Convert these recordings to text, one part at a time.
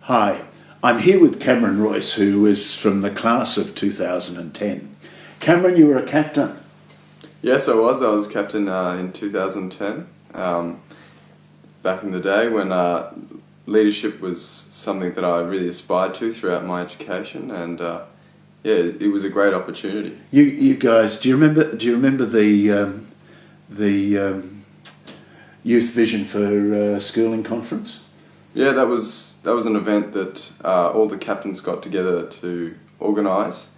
Hi, I'm here with Cameron Royse, who is from the class of 2010. Cameron, you were a captain. Yes, I was. I was captain in 2010, back in the day when leadership was something that I really aspired to throughout my education, and yeah, it was a great opportunity. You guys, do you remember the Youth Vision for Schooling conference? Yeah, that was an event that all the captains got together to organise,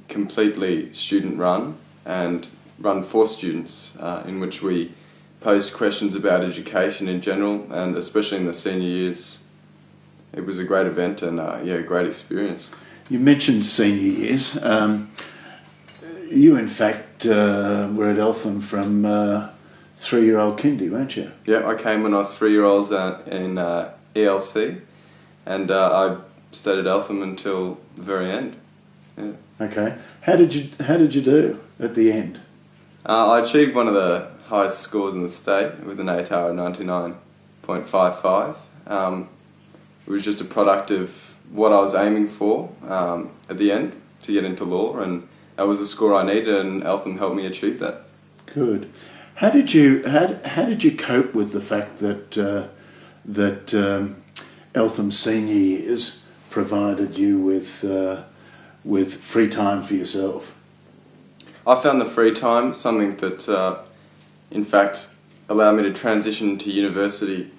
completely student run and run for students, in which we posed questions about education in general and especially in the senior years. It was a great event and yeah, a great experience. You mentioned senior years. You in fact were at ELTHAM from 3-year-old kindy, weren't you? Yeah, I came when I was 3-year-olds in ELC, and I stayed at ELTHAM until the very end. Yeah. Okay. How did you do at the end? I achieved one of the highest scores in the state with an ATAR of 99.55. It was just a product of what I was aiming for at the end to get into law, and that was the score I needed, and ELTHAM helped me achieve that. Good. How did you cope with the fact that ELTHAM senior years provided you with free time for yourself? I found the free time something that, in fact, allowed me to transition to university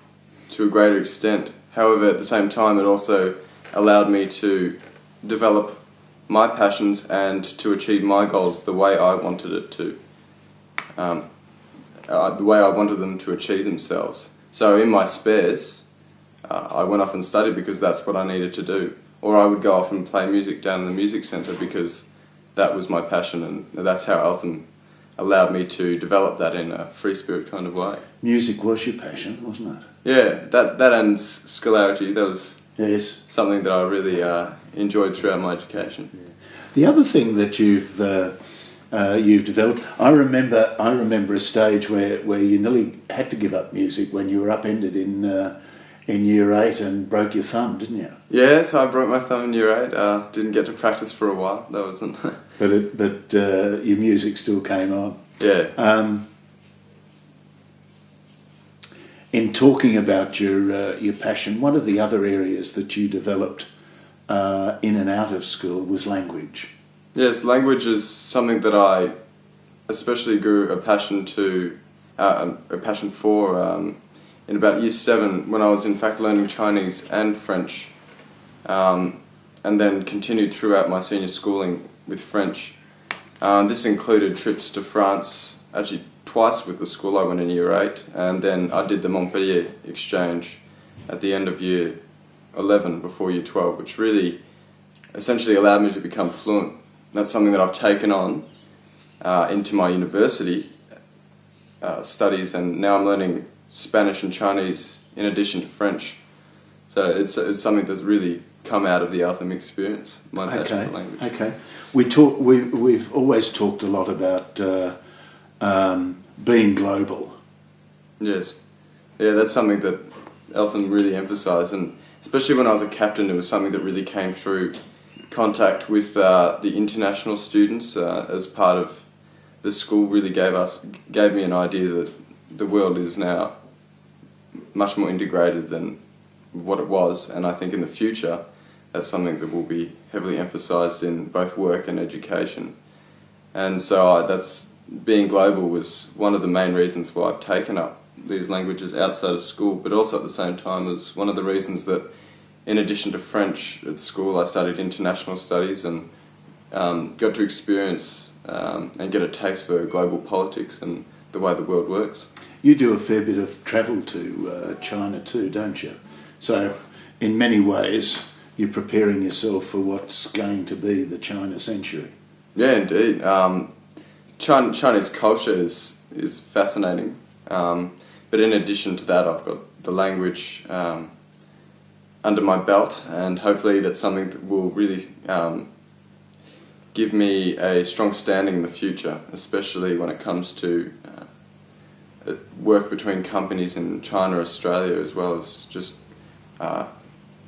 to a greater extent. However, at the same time, it also allowed me to develop my passions and to achieve my goals the way I wanted it to. The way I wanted them to achieve themselves. So in my spares, I went off and studied because that's what I needed to do. Or I would go off and play music down in the music centre because that was my passion, and that's how ELTHAM allowed me to develop that in a free spirit kind of way. Music was your passion, wasn't it? Yeah, that and scholarity, that was yes, something that I really enjoyed throughout my education. Yeah. The other thing that you've developed, I remember a stage where you nearly had to give up music when you were upended in year 8 and broke your thumb, didn't you? Yes, I broke my thumb in year 8. Didn't get to practice for a while. That wasn't. but your music still came on. Yeah. In talking about your passion, one of the other areas that you developed in and out of school was language. Yes, language is something that I especially grew a passion for in about year 7, when I was in fact learning Chinese and French, and then continued throughout my senior schooling with French. This included trips to France, actually twice with the school. I went in year 8, and then I did the Montpellier exchange at the end of year 11 before year 12, which really essentially allowed me to become fluent. That's something that I've taken on into my university studies, and now I'm learning Spanish and Chinese in addition to French. So it's something that's really come out of the ELTHAM experience, my passion for language. Okay. We've always talked a lot about being global. Yes. Yeah, that's something that ELTHAM really emphasised, and especially when I was a captain, it was something that really came through contact with the international students as part of the school. Really gave me an idea that the world is now much more integrated than what it was, and I think in the future that's something that will be heavily emphasised in both work and education. And so that's being global was one of the main reasons why I've taken up these languages outside of school, but also at the same time was one of the reasons that in addition to French at school, I studied international studies and got to experience and get a taste for global politics and the way the world works. You do a fair bit of travel to China too, don't you? So in many ways, you're preparing yourself for what's going to be the China century. Yeah, indeed. Chinese culture is fascinating. But in addition to that, I've got the language under my belt, and hopefully that's something that will really give me a strong standing in the future, especially when it comes to work between companies in China, Australia, as well as just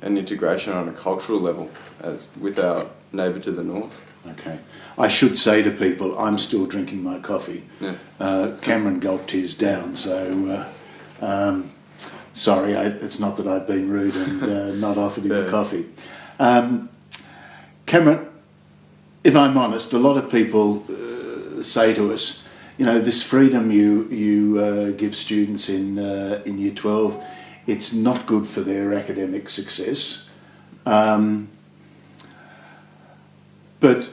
an integration on a cultural level as with our neighbour to the north. Okay. I should say to people, I'm still drinking my coffee. Yeah. Cameron gulped his down, so sorry, it's not that I've been rude and not offered him a coffee. Cameron, if I'm honest, a lot of people say to us, you know, this freedom you give students in Year 12, it's not good for their academic success. But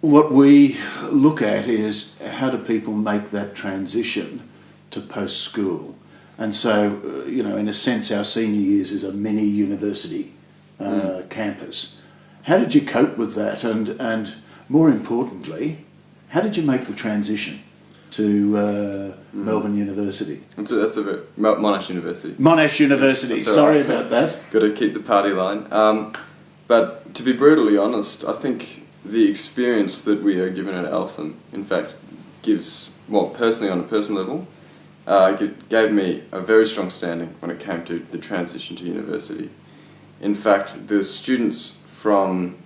what we look at is how do people make that transition to post-school. And so, you know, in a sense, our senior years is a mini university campus. How did you cope with that? And more importantly, how did you make the transition to Melbourne University? That's a very, Monash University. Monash University, sorry about that. Got to keep the party line. But to be brutally honest, I think the experience that we are given at ELTHAM, in fact, gives, well, personally on a personal level, gave me a very strong standing when it came to the transition to university. In fact, the students from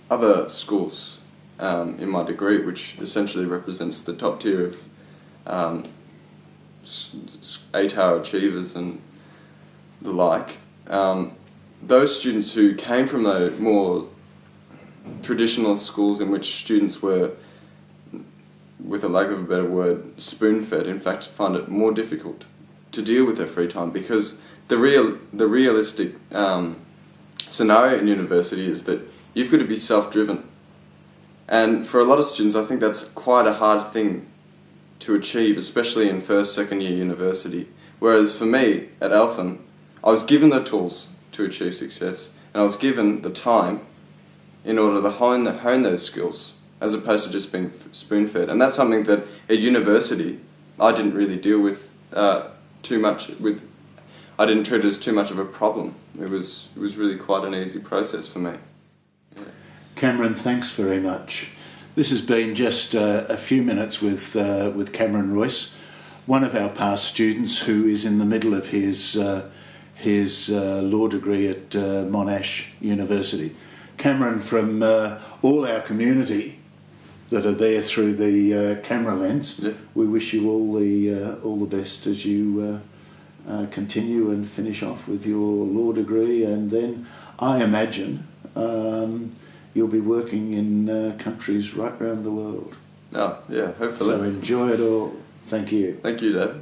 other schools in my degree, which essentially represents the top tier of ATAR achievers and the like, those students who came from the more traditional schools in which students were, with a lack of a better word, spoon-fed, in fact, find it more difficult to deal with their free time, because the realistic scenario in university is that you've got to be self-driven. And for a lot of students, I think that's quite a hard thing to achieve, especially in first, second year university. Whereas for me, at ELTHAM, I was given the tools to achieve success, and I was given the time in order to hone those skills, as opposed to just being spoon-fed. And that's something that at university I didn't really deal with too much with. I didn't treat it as too much of a problem. It was really quite an easy process for me. Yeah. Cameron, thanks very much. This has been just a few minutes with Cameron Royse, one of our past students who is in the middle of his law degree at Monash University. Cameron, from all our community that are there through the camera lens, we wish you all the best as you continue and finish off with your law degree, and then I imagine you'll be working in countries right around the world. Oh, yeah, hopefully. So enjoy it all. Thank you. Thank you, Dave.